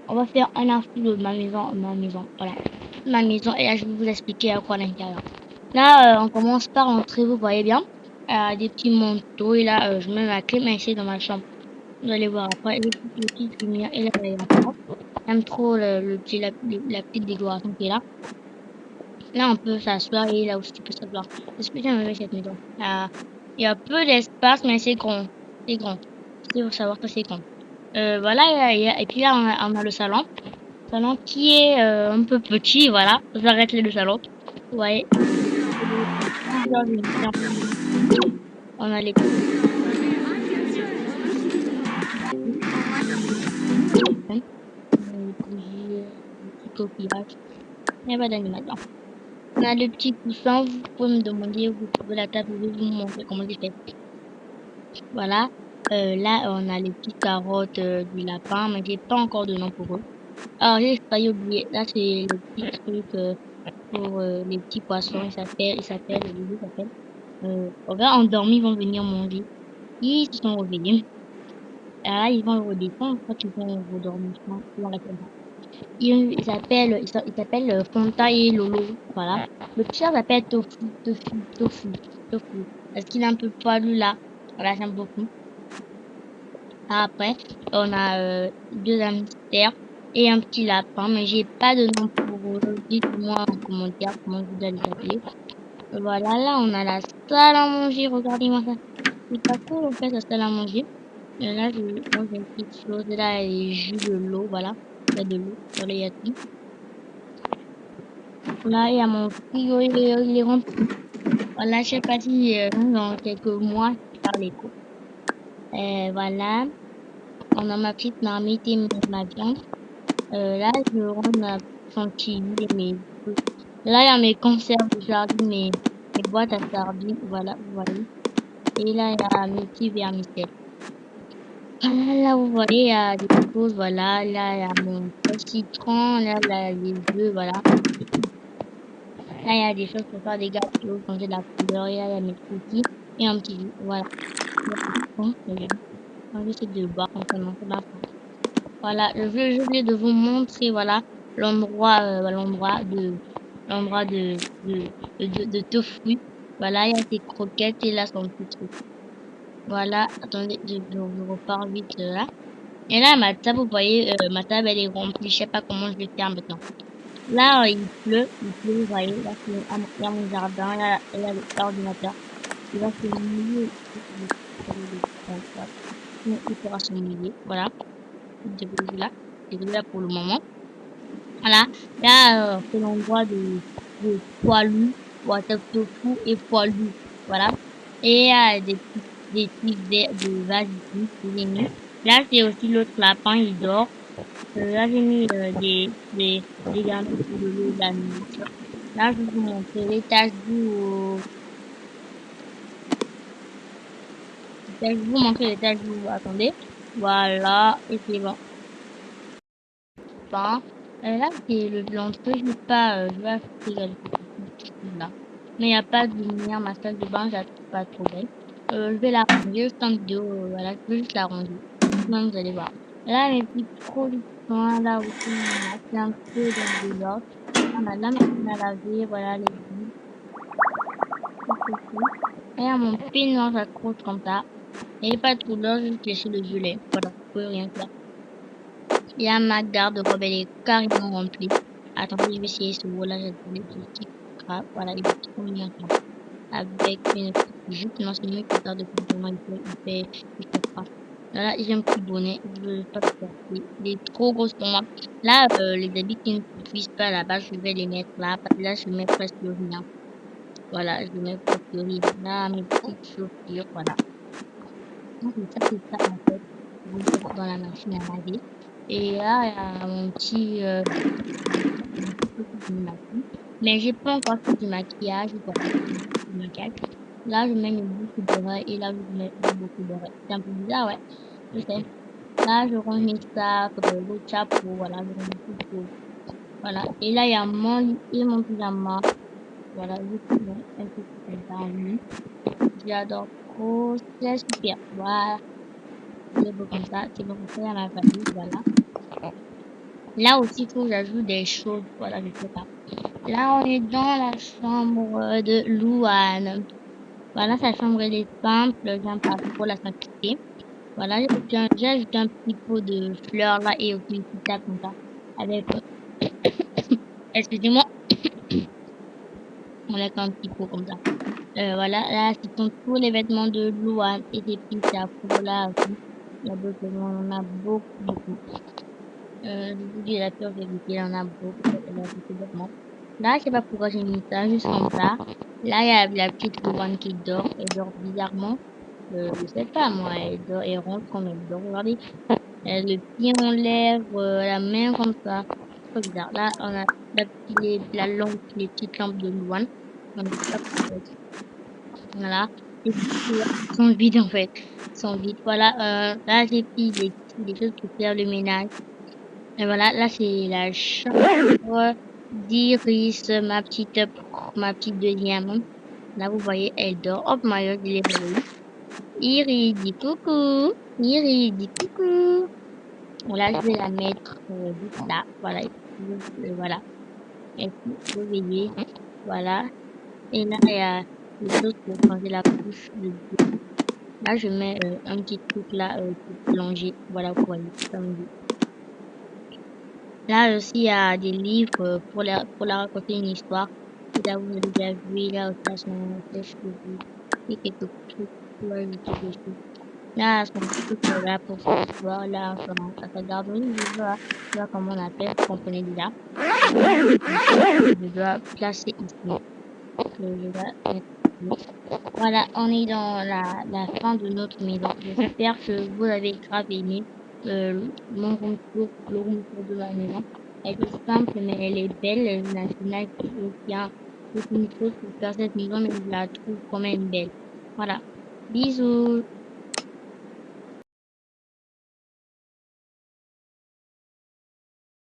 On va faire un info de ma maison, voilà. Ma maison, et là, je vais vous expliquer à quoi l'intérieur. Là, on commence par l'entrée, vous voyez bien. Des petits manteaux, et là, je mets ma clé, mais c'est dans ma chambre. Vous allez voir après, les petites lumières, et là, il y a encore. J'aime trop le petit, la petite décoration qui est là. Là, on peut s'asseoir, et là aussi, tu peux s'asseoir. C'est ce que j'aime avec cette maison. Il y a peu d'espace, mais c'est grand. C'est grand. Il faut savoir que c'est grand. Voilà, et puis là, on a le salon. Salon qui est un peu petit, voilà. J'arrête le salon. Vous voyez, on a les bougies, les petits coquillages. Il n'y a pas d'animal là. On a le petit coussin. Vous pouvez me demander, vous trouvez la table, je vais vous montrer comment j'ai fait. Voilà. Là, on a les petites carottes du lapin, mais j'ai pas encore de nom pour eux. Alors, j'ai failli oublier. Là, c'est le petit truc pour les petits poissons. Le bébé s'appelle. Regarde, endormis, ils vont venir manger. Ils se sont réveillés. Là, ils vont redescendre quand ils vont redormir. Ils vont rester comme ça. Il s'appelle Fonta et Lolo. Voilà. Le petit chat s'appelle Tofu. Parce qu'il est un peu poilu là. Voilà, j'aime beaucoup. Après, on a deux hamsters et un petit lapin, mais j'ai pas de nom pour eux. Dites-moi en commentaire comment vous allez les appeler. Voilà, là, on a la salle à manger. Regardez-moi ça. C'est pas cool, en fait, la salle à manger. Et là, je mange une petite chose. Là, il y a les jus de l'eau, voilà. Il y a de l'eau. Voilà, il y a tout. Là, il y a mon frigo, il est rempli. Voilà, je sais pas si dans quelques mois, je vais faire l'écho. Voilà, on a ma petite marmite et ma viande. Là, je range ma chantilly et mes trucs. Là, il y a mes conserves de sardines, mes boîtes à sardines. Voilà, vous voyez. Et là, il y a mes petits vermicelles. Voilà, là, vous voyez, il y a des choses, voilà. Là, il y a mon citron. Là, les œufs, voilà. Là, il y a des choses pour faire des gâteaux, changer de la couleur. Et là, il y a mes cookies et un petit jus. Voilà. Bon, j'essaie de boire quand on mange la fin. Voilà, je voulais de vous montrer, voilà, l'endroit de tofu. Voilà, il y a des croquettes et là, son petit truc. Voilà, attendez, je repars vite là. Et là, ma table, vous voyez, ma table, elle est remplie. Je sais pas comment je vais faire maintenant. Là, il pleut, vous voyez. Là, il y a mon jardin, là, il y a l'ordinateur. Il va se mouiller. Il pourra se mouiller. Voilà. Désolé là pour le moment. Voilà. Là, c'est l'endroit de poilu. Water tofu et poilu. Voilà. Et il y a des petits verres de vases ici que j'ai mis. Là, c'est aussi l'autre lapin, il dort. Là, j'ai mis des garnis pour de l'eau et de la nourriture. Là, je vais vous montrer l'étage je vais vous montrer l'étage d'où. Attendez. Voilà. Et c'est bon. Bon. Là, c'est l'entrée. Je vais pas, je vais afficher là. Mais il n'y a pas de lumière. Ma salle de bain, je la trouve pas trop belle. Je vais la ranger. Juste en vidéo, voilà. Je vais juste la ranger. Sinon, vous allez voir. Là, mes petits productions, là aussi, on a plein de peu dans le désordre. On a la machine à laver, voilà, les billes. Et à mon peigne, j'accroche comme ça. Et pas trop d'heure, juste laisser le violet. Voilà, vous pouvez rien faire. Il y a ma garde-robe, elle est carrément remplie. Attendez, je vais essayer ce mot-là, j'ai trouvé des petits crabes. Voilà, il est trop mignon. Avec une petite jupe, non, c'est mieux que ça de complètement, il fait froid. Voilà, j'ai un petit bonnet, je veux pas le porter. Il est trop gros pour moi. Là, les habits qui ne suffisent pas là-bas, je vais les mettre là. Là, je mets presque rien. Voilà, je mets presque rien. Là, mes petites chaussures, voilà. Donc, c'est ça, en fait. Je vais le mettre dans la machine à laver. Et là, il y a mon petit, du maquillage. Mais j'ai pas encore fait du maquillage, voilà, du maquillage. Là, je mets une boucle d'oreille et là, je mets une boucle d'oreille. C'est un peu bizarre, ouais. Je sais. Là, je range mes sacs, le chapeau, voilà, je range tout. Voilà. Et là, il y a mon lit et mon pyjama. Voilà, je mets un peu comme ça en lui. J'adore trop, c'est super. Voilà. C'est beau comme ça, il y a ma famille, voilà. Là aussi, il faut que j'ajoute des choses. Voilà, je sais pas. Là, on est dans la chambre de Louane. Voilà, sa chambre, elle est simple. J'aime pas trop la simplicité. Voilà, j'ai ajouté un petit pot de fleurs là et aussi une petite table comme ça. Avec, excusez-moi, avec un petit pot comme ça. Voilà, là, ce sont tous les vêtements de Louane et des petits chapeaux là aussi. Il y a d'autres vêtements, on en a beaucoup, beaucoup. Je vous dis la pure vérité, il y en a beaucoup, il y a beaucoup de vêtements. Là, je sais pas pourquoi j'ai mis ça, juste comme ça. Là, il y a la petite Louane qui dort, elle dort bizarrement. Je sais pas, moi, elle dort, elle rentre comme elle dort, regardez. Le pied en l'air, la main comme ça. Trop bizarre. Là, on a la lampe, les petites lampes de Louane. On est pas voilà. Et du coup, là, ils sont vides en fait. Ils sont vides. Voilà. Là, j'ai pris des choses pour faire le ménage. Et voilà, là, c'est la chambre d'Iris, ma petite deuxième. Là, vous voyez, elle dort. Hop, Mario, je l'ai réveillée. Iris dit coucou. Iris dit coucou. Voilà, je vais la mettre juste là. Voilà. Voilà. Elle s'est réveillée. Voilà. Et là, il y a des choses pour changer la couche de bébé. Là, je mets un petit truc là pour plonger. Voilà, vous voyez, comme dit. Là aussi, il y a des livres pour la raconter une histoire. Et là, vous avez déjà vu, là aussi, à son sèche-cheveux. Et quelques trucs pour ajouter dessus. Là, son truc là pour cette histoire, là, à sa garderie, je vois comment on appelle, vous comprenez déjà. Je dois placer ici. Je dois mettre ici. Voilà, on est dans la fin de notre maison. J'espère que vous avez grave aimé mon room tour, le room tour de ma maison. Elle est simple, mais elle est belle. Je n'ai aucun, aucune chose pour faire cette maison, mais je la trouve quand même belle. Voilà. Bisous.